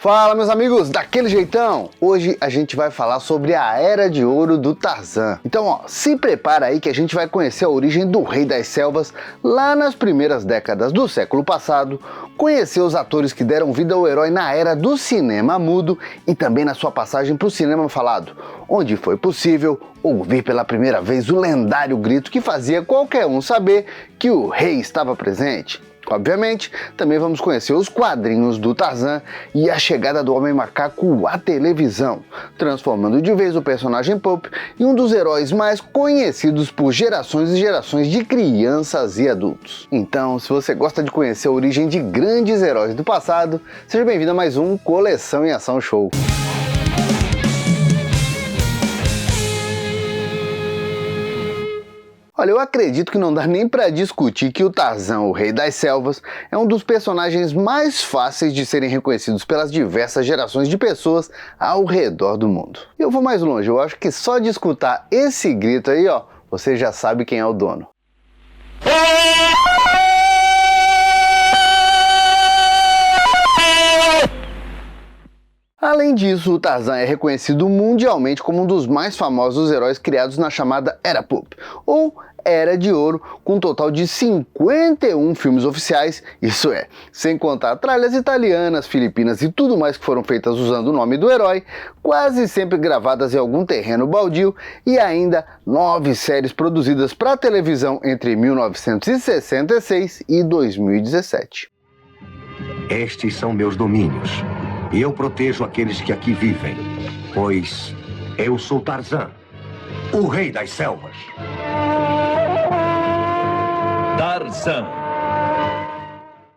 Fala, meus amigos, daquele jeitão! Hoje a gente vai falar sobre a Era de Ouro do Tarzan. Então, se prepara aí que a gente vai conhecer a origem do Rei das Selvas lá nas primeiras décadas do século passado, conhecer os atores que deram vida ao herói na era do cinema mudo e também na sua passagem para o cinema falado, onde foi possível ouvir pela primeira vez o lendário grito que fazia qualquer um saber que o rei estava presente. Obviamente, também vamos conhecer os quadrinhos do Tarzan e a chegada do Homem Macaco à televisão, transformando de vez o personagem Pulp em um dos heróis mais conhecidos por gerações e gerações de crianças e adultos. Então, se você gosta de conhecer a origem de grandes heróis do passado, seja bem-vindo a mais um Coleção em Ação Show. Olha, eu acredito que não dá nem pra discutir que o Tarzan, o Rei das Selvas, é um dos personagens mais fáceis de serem reconhecidos pelas diversas gerações de pessoas ao redor do mundo. E eu vou mais longe, eu acho que só de escutar esse grito aí, ó, você já sabe quem é o dono. Além disso, o Tarzan é reconhecido mundialmente como um dos mais famosos heróis criados na chamada Era Pulp, ou Era de Ouro, com um total de 51 filmes oficiais, isso é, sem contar tralhas italianas, filipinas e tudo mais que foram feitas usando o nome do herói, quase sempre gravadas em algum terreno baldio, e ainda 9 séries produzidas para televisão entre 1966 e 2017. Estes são meus domínios. E eu protejo aqueles que aqui vivem, pois eu sou Tarzan, o Rei das Selvas. Tarzan.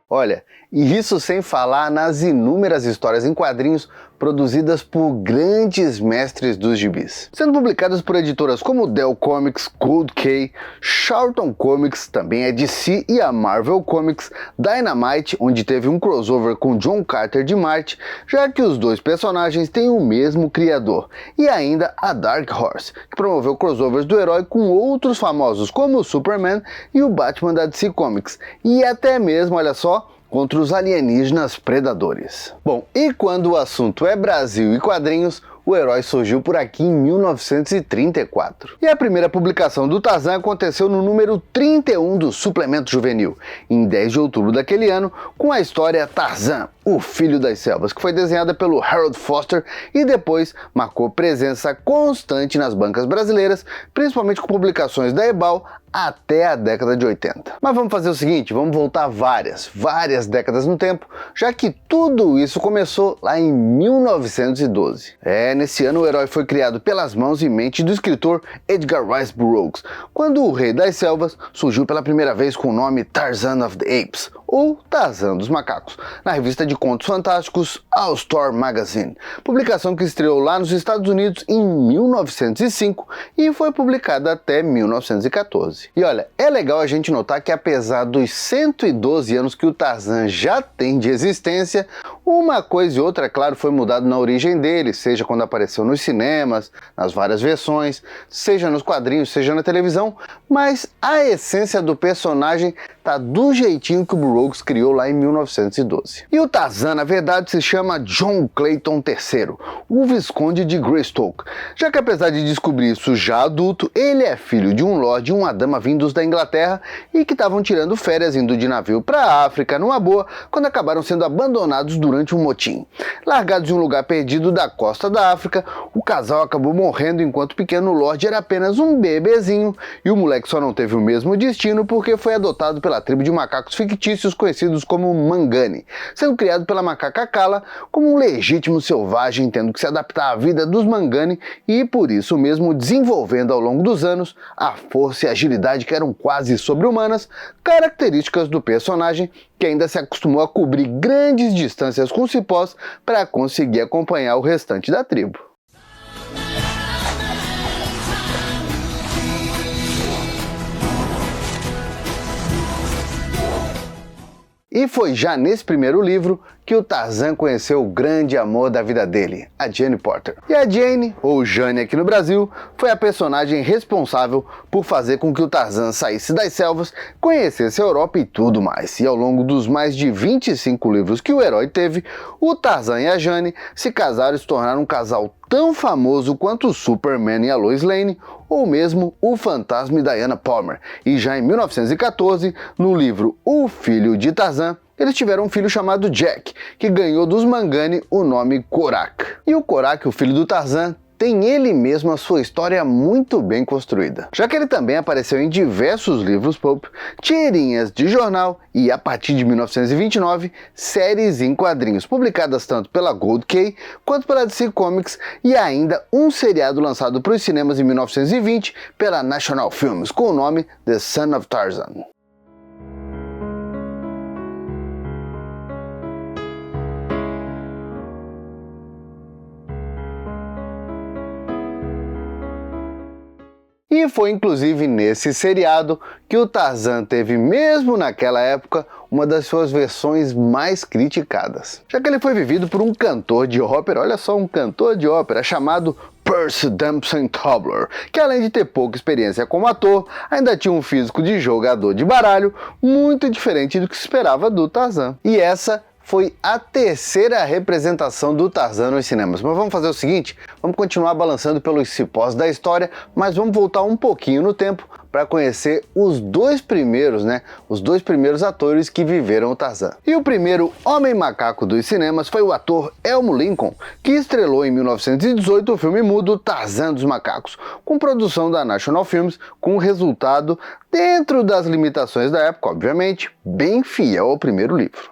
Olha, e isso sem falar nas inúmeras histórias em quadrinhos produzidas por grandes mestres dos gibis, sendo publicadas por editoras como Dell Comics, Cold K, Charlton Comics, também a DC e a Marvel Comics, Dynamite, onde teve um crossover com John Carter de Marte, já que os dois personagens têm o mesmo criador, e ainda a Dark Horse, que promoveu crossovers do herói com outros famosos como o Superman e o Batman da DC Comics, e até mesmo, olha só, contra os alienígenas predadores. Bom, e quando o assunto é Brasil e quadrinhos, o herói surgiu por aqui em 1934. E a primeira publicação do Tarzan aconteceu no número 31 do Suplemento Juvenil, em 10 de outubro daquele ano, com a história Tarzan, o Filho das Selvas, que foi desenhada pelo Harold Foster e depois marcou presença constante nas bancas brasileiras, principalmente com publicações da Ebal até a década de 80. Mas vamos fazer o seguinte, vamos voltar várias décadas no tempo, já que tudo isso começou lá em 1912. Nesse ano o herói foi criado pelas mãos e mente do escritor Edgar Rice Burroughs, quando o Rei das Selvas surgiu pela primeira vez com o nome Tarzan of the Apes, ou Tarzan dos Macacos, na revista de contos fantásticos All Star Magazine, publicação que estreou lá nos Estados Unidos em 1905 e foi publicada até 1914. E olha, é legal a gente notar que apesar dos 112 anos que o Tarzan já tem de existência, uma coisa e outra, claro, foi mudado na origem dele, seja quando apareceu nos cinemas, nas várias versões, seja nos quadrinhos, seja na televisão, mas a essência do personagem tá do jeitinho que o Burroughs criou lá em 1912. E o Tarzan, na verdade, se chama John Clayton III, o Visconde de Greystoke, já que apesar de descobrir isso já adulto, ele é filho de um lord e uma dama vindos da Inglaterra e que estavam tirando férias indo de navio para a África numa boa, quando acabaram sendo abandonados durante um motim. Largados em um lugar perdido da costa da África, o casal acabou morrendo enquanto o pequeno lord era apenas um bebezinho e o moleque só não teve o mesmo destino porque foi adotado pela tribo de macacos fictícios conhecidos como Mangani, sendo criado pela macaca Kala como um legítimo selvagem, tendo que se adaptar à vida dos Mangani e por isso mesmo desenvolvendo ao longo dos anos a força e agilidade que eram quase sobre-humanas, características do personagem que ainda se acostumou a cobrir grandes distâncias com cipós para conseguir acompanhar o restante da tribo. E foi já nesse primeiro livro que o Tarzan conheceu o grande amor da vida dele, a Jane Porter. E a Jane, ou Jane aqui no Brasil, foi a personagem responsável por fazer com que o Tarzan saísse das selvas, conhecesse a Europa e tudo mais. E ao longo dos mais de 25 livros que o herói teve, o Tarzan e a Jane se casaram e se tornaram um casal tão famoso quanto o Superman e a Lois Lane, ou mesmo o Fantasma e Diana Palmer. E já em 1914, no livro O Filho de Tarzan, eles tiveram um filho chamado Jack, que ganhou dos Mangani o nome Korak. E o Korak, o filho do Tarzan, tem ele mesmo a sua história muito bem construída, já que ele também apareceu em diversos livros pulp, tirinhas de jornal e, a partir de 1929, séries em quadrinhos, publicadas tanto pela Gold Key quanto pela DC Comics, e ainda um seriado lançado para os cinemas em 1920 pela National Films, com o nome The Son of Tarzan. E foi inclusive nesse seriado que o Tarzan teve, mesmo naquela época, uma das suas versões mais criticadas, já que ele foi vivido por um cantor de ópera, olha só, um cantor de ópera chamado Percy Dempsey Tobler, que além de ter pouca experiência como ator, ainda tinha um físico de jogador de baralho muito diferente do que se esperava do Tarzan. E essa foi a terceira representação do Tarzan nos cinemas. Mas vamos fazer o seguinte, vamos continuar balançando pelos cipós da história, mas vamos voltar um pouquinho no tempo para conhecer os dois primeiros atores que viveram o Tarzan. E o primeiro homem macaco dos cinemas foi o ator Elmo Lincoln, que estrelou em 1918 o filme mudo Tarzan dos Macacos, com produção da National Films, com resultado, dentro das limitações da época, obviamente, bem fiel ao primeiro livro.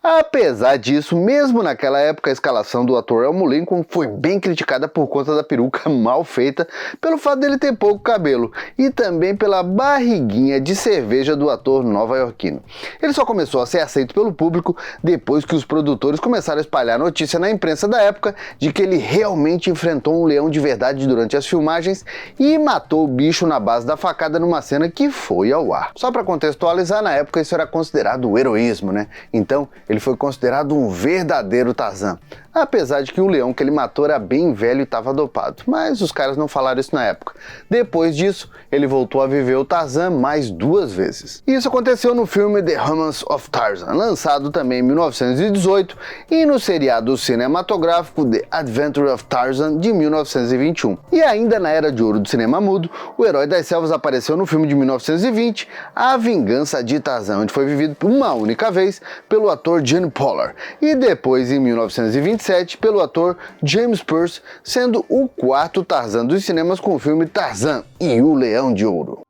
Apesar disso, mesmo naquela época, a escalação do ator Elmo Lincoln foi bem criticada por conta da peruca mal feita, pelo fato dele ter pouco cabelo e também pela barriguinha de cerveja do ator nova-iorquino. Ele só começou a ser aceito pelo público depois que os produtores começaram a espalhar notícia na imprensa da época de que ele realmente enfrentou um leão de verdade durante as filmagens e matou o bicho na base da facada numa cena que foi ao ar. Só para contextualizar, na época isso era considerado heroísmo, né? Então ele foi considerado um verdadeiro Tarzan, apesar de que o leão que ele matou era bem velho e estava dopado, mas os caras não falaram isso na época. Depois disso, ele voltou a viver o Tarzan mais 2 vezes. Isso aconteceu no filme The Romance of Tarzan, lançado também em 1918, e no seriado cinematográfico The Adventure of Tarzan, de 1921. E ainda na era de ouro do cinema mudo, o Herói das Selvas apareceu no filme de 1920, A Vingança de Tarzan, onde foi vivido por uma única vez pelo ator Gene Pollard, e depois em 1927 pelo ator James Pearce, sendo o 4º Tarzan dos cinemas com o filme Tarzan e o Leão de Ouro.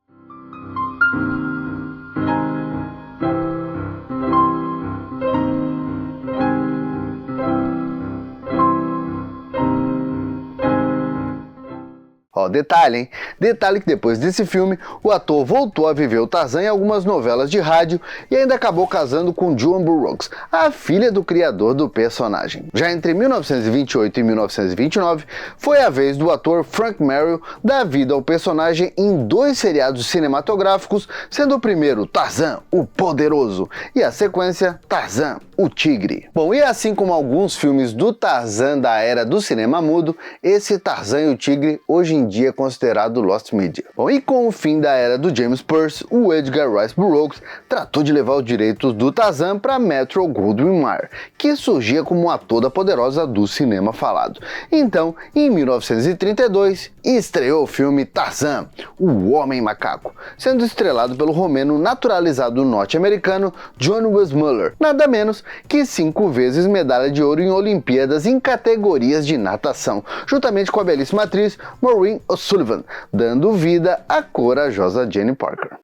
Ó, detalhe, hein? Detalhe que depois desse filme, o ator voltou a viver o Tarzan em algumas novelas de rádio e ainda acabou casando com Joan Burroughs, a filha do criador do personagem. Já entre 1928 e 1929, foi a vez do ator Frank Merrill dar vida ao personagem em 2 seriados cinematográficos, sendo o primeiro Tarzan, o Poderoso, e a sequência Tarzan, o Tigre. Bom, e assim como alguns filmes do Tarzan da era do cinema mudo, esse Tarzan e o Tigre hoje em dia é considerado Lost Media. Bom, e com o fim da era do James Pearce, o Edgar Rice Burroughs tratou de levar os direitos do Tarzan para Metro-Goldwyn-Mayer, que surgia como um ator da poderosa do cinema falado. Então, em 1932, estreou o filme Tarzan, o Homem Macaco, sendo estrelado pelo romeno naturalizado norte-americano John Weissmuller, nada menos que 5 vezes medalha de ouro em Olimpíadas em categorias de natação, juntamente com a belíssima atriz Maureen O'Sullivan, dando vida à corajosa Jane Parker.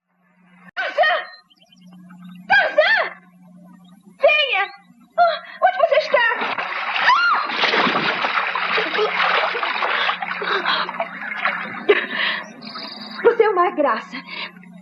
Tarzan! Tarzan! Venha! Onde você está? Você é uma graça,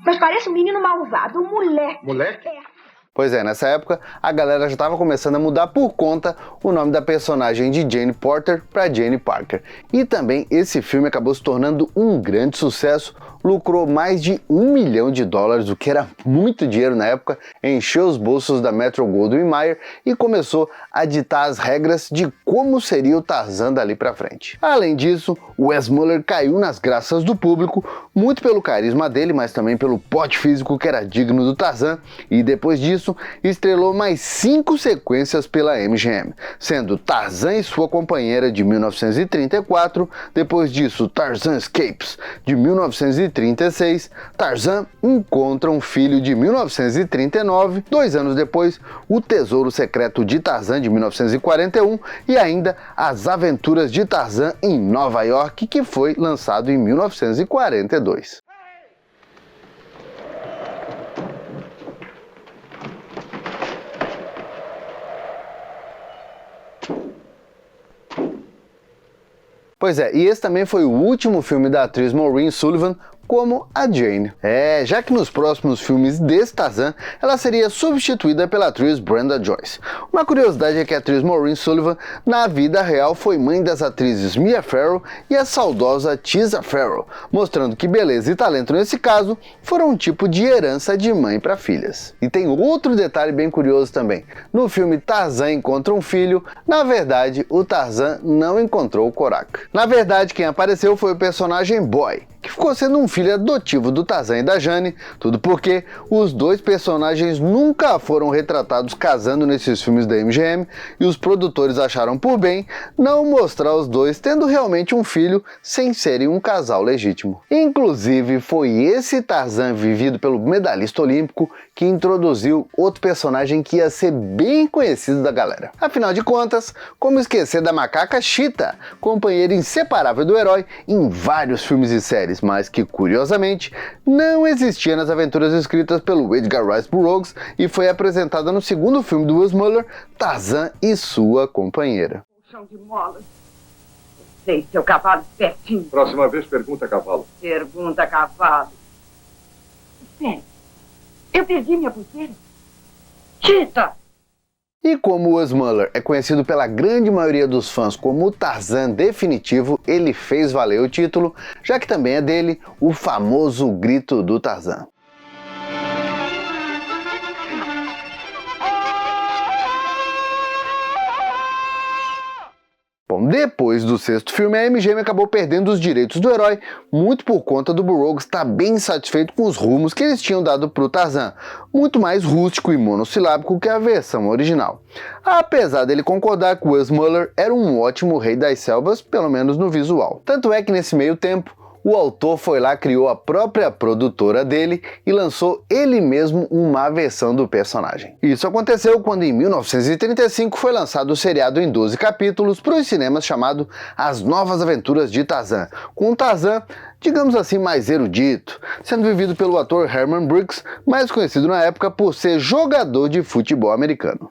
mas parece um menino malvado, um moleque. Moleque? É. Pois é, nessa época a galera já estava começando a mudar por conta o nome da personagem de Jane Porter para Jane Parker. E também esse filme acabou se tornando um grande sucesso, lucrou mais de $1 milhão, o que era muito dinheiro na época, encheu os bolsos da Metro-Goldwyn-Mayer e começou a ditar as regras de como seria o Tarzan dali pra frente. Além disso, Wes Muller caiu nas graças do público, muito pelo carisma dele, mas também pelo porte físico que era digno do Tarzan, e depois disso estrelou mais 5 sequências pela MGM, sendo Tarzan e Sua Companheira de 1934, depois disso Tarzan Escapes de 1936, Tarzan Encontra um Filho de 1939, 2 anos depois O Tesouro Secreto de Tarzan de 1941 e ainda As Aventuras de Tarzan em Nova York, que foi lançado em 1942. Pois é, e esse também foi o último filme da atriz Maureen Sullivan como a Jane. Já que nos próximos filmes desse Tarzan, ela seria substituída pela atriz Brenda Joyce. Uma curiosidade é que a atriz Maureen Sullivan, na vida real, foi mãe das atrizes Mia Farrow e a saudosa Tisa Farrow, mostrando que beleza e talento nesse caso foram um tipo de herança de mãe para filhas. E tem outro detalhe bem curioso também. No filme Tarzan Encontra um Filho, na verdade, o Tarzan não encontrou o Korak. Na verdade, quem apareceu foi o personagem Boy, que ficou sendo um filho adotivo do Tarzan e da Jane, tudo porque os dois personagens nunca foram retratados casando nesses filmes da MGM e os produtores acharam por bem não mostrar os dois tendo realmente um filho sem serem um casal legítimo. Inclusive, foi esse Tarzan vivido pelo medalhista olímpico que introduziu outro personagem que ia ser bem conhecido da galera. Afinal de contas, como esquecer da macaca Cheetah, companheira inseparável do herói em vários filmes e séries, mas que, curiosamente, não existia nas aventuras escritas pelo Edgar Rice Burroughs e foi apresentada no segundo filme do Wes Muller, Tarzan e Sua Companheira. Chão de molas. Sei, seu cavalo espertinho. Próxima vez, pergunta cavalo. Pergunta cavalo. Espere. Eu perdi minha pulseira. Cheetah! E como Wes Muller é conhecido pela grande maioria dos fãs como o Tarzan definitivo, ele fez valer o título, já que também é dele o famoso grito do Tarzan. Bom, depois do sexto filme, a MGM acabou perdendo os direitos do herói, muito por conta do Burroughs estar bem insatisfeito com os rumos que eles tinham dado para o Tarzan, muito mais rústico e monossilábico que a versão original. Apesar dele concordar que Wes Muller era um ótimo rei das selvas, pelo menos no visual. Tanto é que nesse meio tempo, o autor foi lá, criou a própria produtora dele e lançou ele mesmo uma versão do personagem. Isso aconteceu quando em 1935 foi lançado o seriado em 12 capítulos para os cinemas chamado As Novas Aventuras de Tarzan, com um Tarzan, digamos assim, mais erudito, sendo vivido pelo ator Herman Briggs, mais conhecido na época por ser jogador de futebol americano.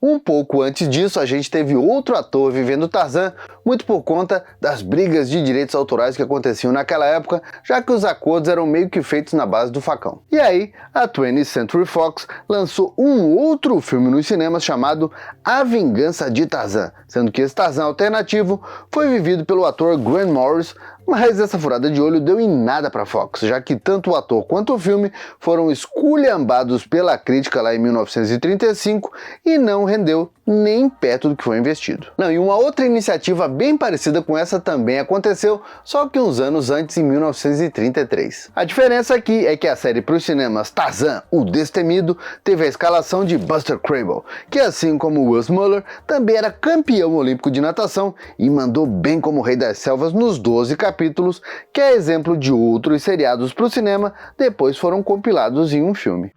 Um pouco antes disso, a gente teve outro ator vivendo Tarzan, muito por conta das brigas de direitos autorais que aconteciam naquela época, já que os acordos eram meio que feitos na base do facão. E aí, a 20th Century Fox lançou um outro filme nos cinemas chamado A Vingança de Tarzan, sendo que esse Tarzan alternativo foi vivido pelo ator Grant Morris, mas essa furada de olho deu em nada para Fox, já que tanto o ator quanto o filme foram esculhambados pela crítica lá em 1935 e não rendeu nem perto do que foi investido. E uma outra iniciativa bem parecida com essa também aconteceu, só que uns anos antes, em 1933. A diferença aqui é que a série para os cinemas Tarzan, o Destemido, teve a escalação de Buster Crabbe, que assim como Wes Muller, também era campeão olímpico de natação e mandou bem como Rei das Selvas nos 12 capítulos, que é exemplo de outros seriados para o cinema, depois foram compilados em um filme.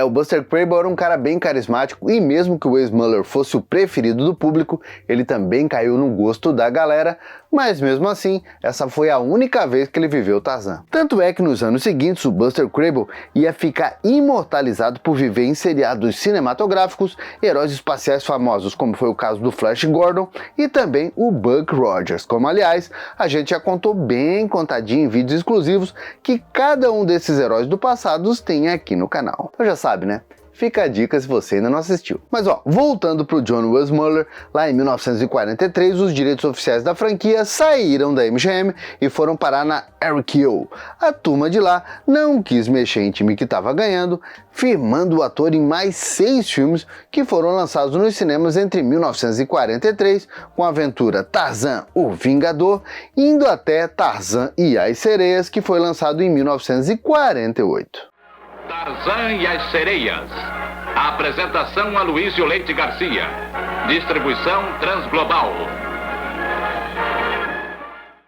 O Buster Crabbe era um cara bem carismático e mesmo que o Wes Muller fosse o preferido do público, ele também caiu no gosto da galera, mas mesmo assim, essa foi a única vez que ele viveu Tarzan. Tanto é que nos anos seguintes, o Buster Crabbe ia ficar imortalizado por viver em seriados cinematográficos heróis espaciais famosos, como foi o caso do Flash Gordon e também o Buck Rogers, como aliás, a gente já contou bem contadinho em vídeos exclusivos que cada um desses heróis do passado tem aqui no canal. Então já sabe, né? Fica a dica se você ainda não assistiu. Mas voltando pro John Weissmuller, lá em 1943 os direitos oficiais da franquia saíram da MGM e foram parar na RKO. A turma de lá não quis mexer em time que estava ganhando, firmando o ator em mais 6 filmes que foram lançados nos cinemas entre 1943, com a aventura Tarzan, o Vingador, indo até Tarzan e as Sereias, que foi lançado em 1948. Tarzan e as Sereias. A apresentação Aloysio Leite Garcia. Distribuição Transglobal.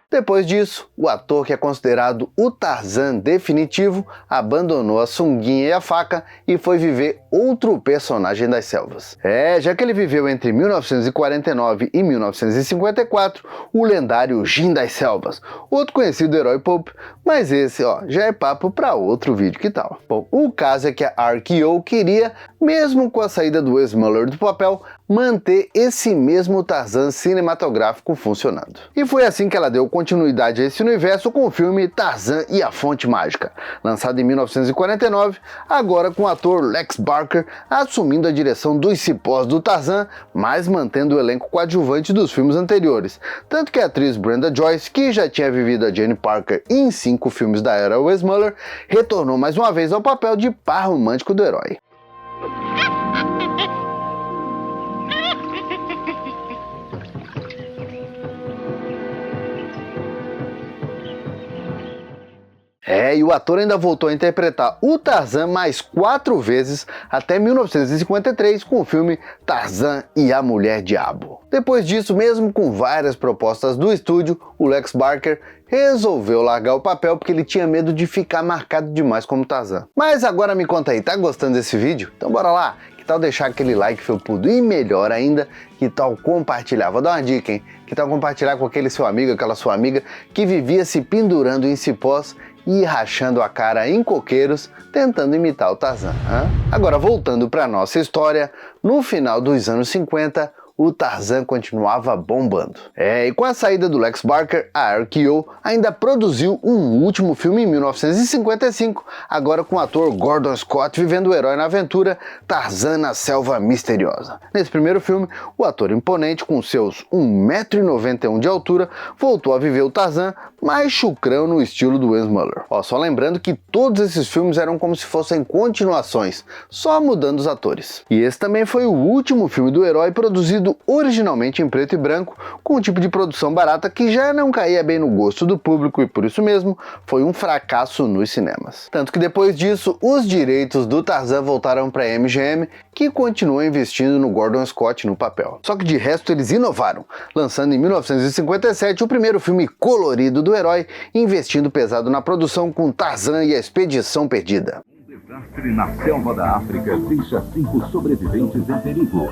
Depois disso, o ator que é considerado o Tarzan definitivo abandonou a sunguinha e a faca e foi viver outro personagem das selvas. Já que ele viveu entre 1949 e 1954, o lendário Jim das Selvas, outro conhecido herói pulp, mas esse já é papo para outro vídeo, que tal? Bom, o caso é que a RKO queria, mesmo com a saída do Weissmuller do papel, manter esse mesmo Tarzan cinematográfico funcionando. E foi assim que ela deu continuidade a esse universo com o filme Tarzan e a Fonte Mágica, lançado em 1949, agora com o ator Lex Barker assumindo a direção dos cipós do Tarzan, mas mantendo o elenco coadjuvante dos filmes anteriores. Tanto que a atriz Brenda Joyce, que já tinha vivido a Jane Parker em 5 filmes da era Weissmuller, retornou mais uma vez ao papel de par romântico do herói. E o ator ainda voltou a interpretar o Tarzan mais 4 vezes até 1953 com o filme Tarzan e a Mulher Diabo. Depois disso, mesmo com várias propostas do estúdio, o Lex Barker resolveu largar o papel porque ele tinha medo de ficar marcado demais como Tarzan. Mas agora me conta aí, tá gostando desse vídeo? Então bora lá! Que tal deixar aquele like felpudo? E melhor ainda, que tal compartilhar? Vou dar uma dica, hein? Que tal compartilhar com aquele seu amigo, aquela sua amiga que vivia se pendurando em cipós e rachando a cara em coqueiros, tentando imitar o Tarzan. Agora, voltando para nossa história, no final dos anos 50, o Tarzan continuava bombando. E com a saída do Lex Barker, a RKO ainda produziu um último filme em 1955, agora com o ator Gordon Scott vivendo o herói na aventura Tarzan na Selva Misteriosa. Nesse primeiro filme, o ator imponente, com seus 1,91 m de altura, voltou a viver o Tarzan, mais chucrão no estilo do Weissmuller. Só lembrando que todos esses filmes eram como se fossem continuações, só mudando os atores. E esse também foi o último filme do herói produzido originalmente em preto e branco, com um tipo de produção barata que já não caía bem no gosto do público e por isso mesmo foi um fracasso nos cinemas. Tanto que depois disso, os direitos do Tarzan voltaram para a MGM, que continua investindo no Gordon Scott no papel. Só que de resto eles inovaram, lançando em 1957 o primeiro filme colorido do herói, investindo pesado na produção com Tarzan e a Expedição Perdida. Um desastre na selva da África deixa 5 sobreviventes em perigo.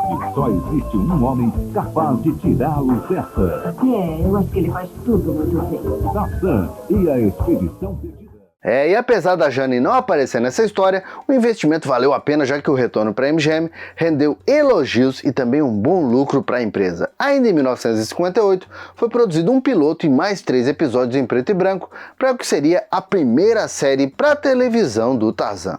E só existe um homem capaz de tirá-los dessa. Eu acho que ele faz tudo muito bem. Tarzan e a Expedição Perdida. E apesar da Jane não aparecer nessa história, o investimento valeu a pena, já que o retorno para a MGM rendeu elogios e também um bom lucro para a empresa. Ainda em 1958, foi produzido um piloto e mais 3 episódios em preto e branco para o que seria a primeira série para televisão do Tarzan.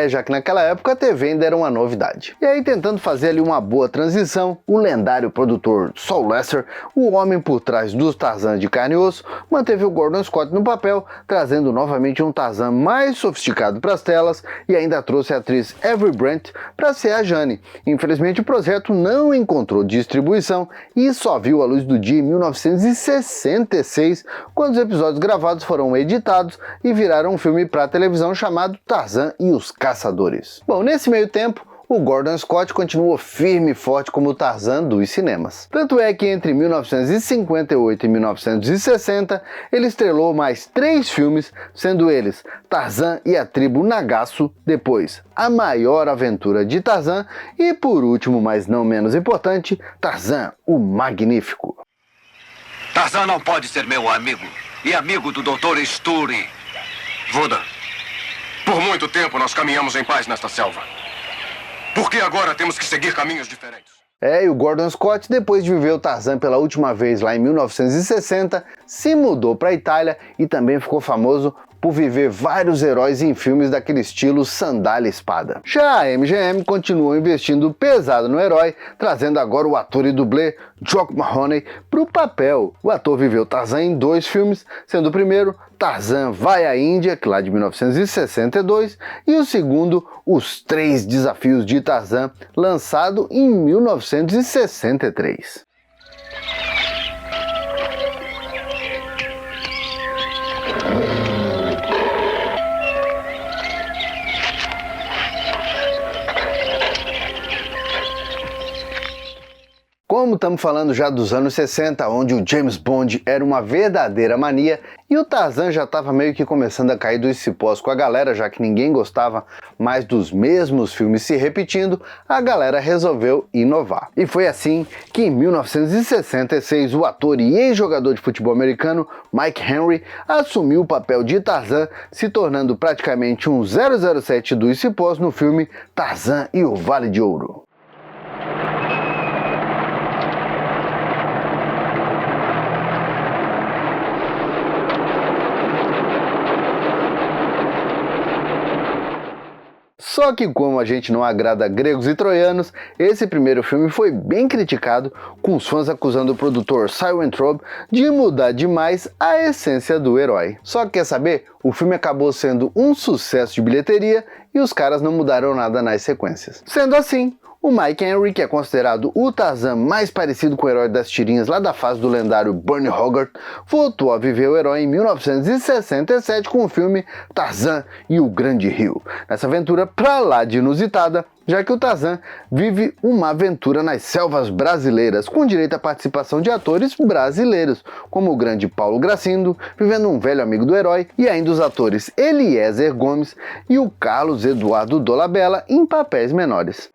Já que naquela época a TV ainda era uma novidade. E aí, tentando fazer ali uma boa transição, o lendário produtor Saul Lesser, o homem por trás dos Tarzan de carne e osso, manteve o Gordon Scott no papel, trazendo novamente um Tarzan mais sofisticado para as telas e ainda trouxe a atriz Avery Brent para ser a Jane. Infelizmente o projeto não encontrou distribuição e só viu a luz do dia em 1966, quando os episódios gravados foram editados e viraram um filme para televisão chamado Tarzan e os Caçadores. Bom, nesse meio tempo, o Gordon Scott continuou firme e forte como Tarzan dos cinemas. Tanto é que entre 1958 e 1960, ele estrelou mais 3 filmes, sendo eles Tarzan e a Tribo Nagasso, depois A Maior Aventura de Tarzan e, por último, mas não menos importante, Tarzan, o Magnífico. Tarzan não pode ser meu amigo e amigo do Dr. Sturi. Voda, por muito tempo nós caminhamos em paz nesta selva. Por que agora temos que seguir caminhos diferentes? E o Gordon Scott, depois de viver o Tarzan pela última vez lá em 1960, se mudou para a Itália e também ficou famoso por viver vários heróis em filmes daquele estilo sandália e espada. Já a MGM continuou investindo pesado no herói, trazendo agora o ator e dublê Jock Mahoney para o papel. O ator viveu Tarzan em 2 filmes, sendo o primeiro Tarzan Vai à Índia, que lá de 1962, e o segundo Os 3 Desafios de Tarzan, lançado em 1963. Como estamos falando já dos anos 60, onde o James Bond era uma verdadeira mania e o Tarzan já estava meio que começando a cair dos cipós com a galera, já que ninguém gostava mais dos mesmos filmes se repetindo, a galera resolveu inovar. E foi assim que em 1966 o ator e ex-jogador de futebol americano Mike Henry assumiu o papel de Tarzan, se tornando praticamente um 007 dos cipós no filme Tarzan e o Vale de Ouro. Só que como a gente não agrada gregos e troianos, esse primeiro filme foi bem criticado, com os fãs acusando o produtor Cy Weintraub de mudar demais a essência do herói. Só que quer saber? O filme acabou sendo um sucesso de bilheteria e os caras não mudaram nada nas sequências. Sendo assim, o Mike Henry, que é considerado o Tarzan mais parecido com o herói das tirinhas lá da fase do lendário Bernie Hogarth, voltou a viver o herói em 1967 com o filme Tarzan e o Grande Rio. Nessa aventura pra lá de inusitada, já que o Tarzan vive uma aventura nas selvas brasileiras, com direito à participação de atores brasileiros, como o grande Paulo Gracindo, vivendo um velho amigo do herói, e ainda os atores Eliezer Gomes e o Carlos Eduardo Dolabella em papéis menores.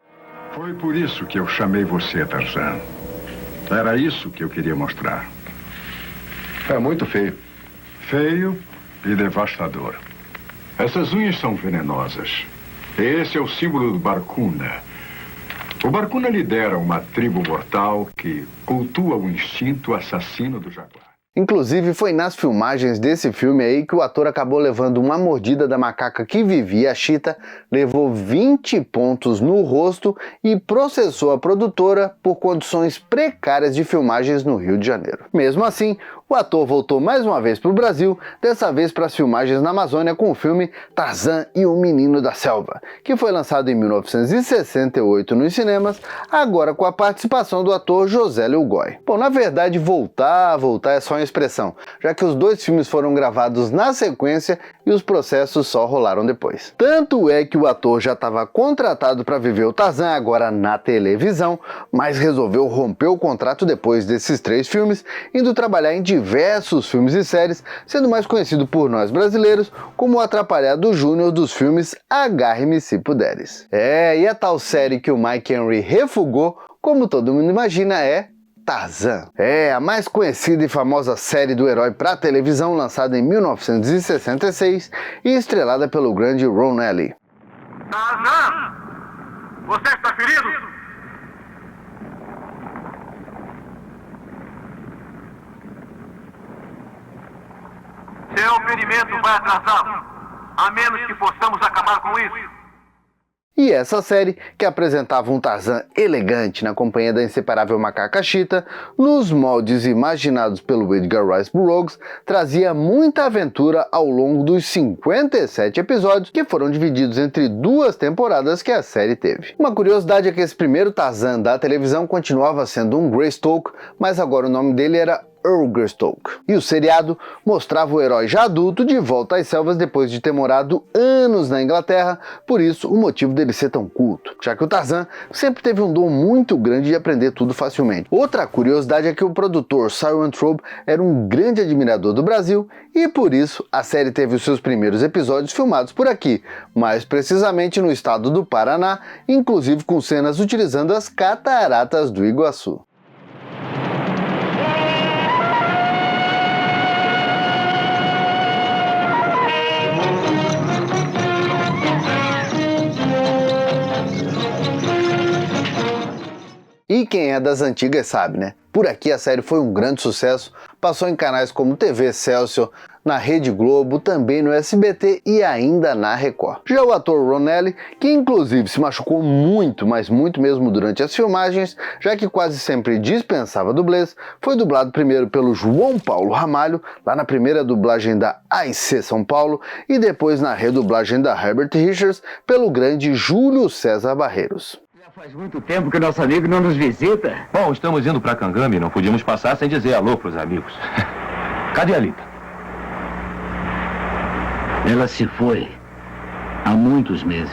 Foi por isso que eu chamei você, Tarzan. Era isso que eu queria mostrar. É muito feio. Feio e devastador. Essas unhas são venenosas. Esse é o símbolo do Barcuna. O Barcuna lidera uma tribo mortal que cultua o instinto assassino do jaguar. Inclusive, foi nas filmagens desse filme aí que o ator acabou levando uma mordida da macaca que vivia a Cheetah, levou 20 pontos no rosto e processou a produtora por condições precárias de filmagens no Rio de Janeiro. Mesmo assim, o ator voltou mais uma vez para o Brasil, dessa vez para as filmagens na Amazônia com o filme Tarzan e o Menino da Selva, que foi lançado em 1968 nos cinemas, agora com a participação do ator José Leo Goy. Bom, na verdade, voltar é só uma expressão, já que os 2 filmes foram gravados na sequência e os processos só rolaram depois. Tanto é que o ator já estava contratado para viver o Tarzan agora na televisão, mas resolveu romper o contrato depois desses 3 filmes, indo trabalhar em diversos filmes e séries, sendo mais conhecido por nós brasileiros como o Atrapalhado Júnior dos filmes Agarre-me se Puderes. E a tal série que o Mike Henry refugou, como todo mundo imagina, é Tarzan. A mais conhecida e famosa série do herói para televisão, lançada em 1966 e estrelada pelo grande Ron Ely. Tarzan! Você está ferido? Seu ferimento vai atrasá-lo, a menos que possamos acabar com isso. E essa série, que apresentava um Tarzan elegante na companhia da inseparável macaca Cheetah, nos moldes imaginados pelo Edgar Rice Burroughs, trazia muita aventura ao longo dos 57 episódios, que foram divididos entre 2 temporadas que a série teve. Uma curiosidade é que esse primeiro Tarzan da televisão continuava sendo um Greystoke, mas agora o nome dele era Earl Greystoke. E o seriado mostrava o herói já adulto de volta às selvas depois de ter morado anos na Inglaterra, por isso o motivo dele ser tão culto, já que o Tarzan sempre teve um dom muito grande de aprender tudo facilmente. Outra curiosidade é que o produtor Cy Weintraub era um grande admirador do Brasil e por isso a série teve os seus primeiros episódios filmados por aqui, mais precisamente no estado do Paraná, inclusive com cenas utilizando as cataratas do Iguaçu. E quem é das antigas sabe, né? Por aqui a série foi um grande sucesso, passou em canais como TV Excelsior, na Rede Globo, também no SBT e ainda na Record. Já o ator Ron Ely, que inclusive se machucou muito, mas muito mesmo durante as filmagens, já que quase sempre dispensava dublês, foi dublado primeiro pelo João Paulo Ramalho, lá na primeira dublagem da AIC São Paulo, e depois na redublagem da Herbert Richards pelo grande Júlio César Barreiros. Faz muito tempo que o nosso amigo não nos visita. Bom, estamos indo para Cangambi, não podíamos passar sem dizer alô pros amigos. Cadê a Lita? Ela se foi há muitos meses.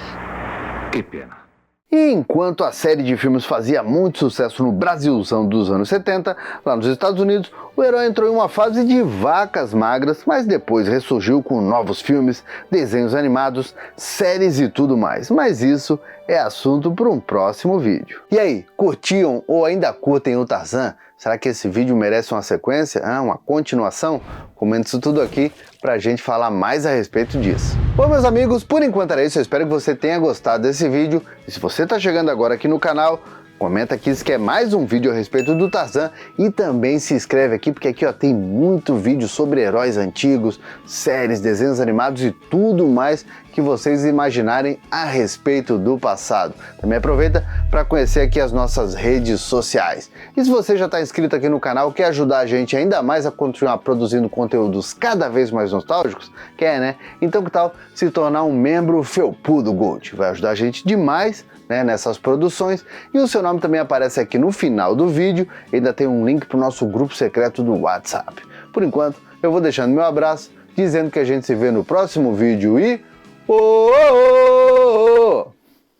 Que pena. E enquanto a série de filmes fazia muito sucesso no Brasilzão dos anos 70, lá nos Estados Unidos, o herói entrou em uma fase de vacas magras, mas depois ressurgiu com novos filmes, desenhos animados, séries e tudo mais. Mas isso é assunto para um próximo vídeo. E aí, curtiam ou ainda curtem o Tarzan? Será que esse vídeo merece uma sequência? Uma continuação? Comenta isso tudo aqui pra gente falar mais a respeito disso. Bom, meus amigos, por enquanto era isso. Eu espero que você tenha gostado desse vídeo. E se você tá chegando agora aqui no canal, comenta aqui se quer mais um vídeo a respeito do Tarzan e também se inscreve aqui, porque aqui ó, tem muito vídeo sobre heróis antigos, séries, desenhos animados e tudo mais que vocês imaginarem a respeito do passado. Também aproveita para conhecer aqui as nossas redes sociais. E se você já está inscrito aqui no canal, quer ajudar a gente ainda mais a continuar produzindo conteúdos cada vez mais nostálgicos? Quer, né? Então que tal se tornar um membro Felpudo Gold? Vai ajudar a gente demais, né, nessas produções, e o seu nome também aparece aqui no final do vídeo, e ainda tem um link para o nosso grupo secreto do WhatsApp. Por enquanto, eu vou deixando meu abraço, dizendo que a gente se vê no próximo vídeo e...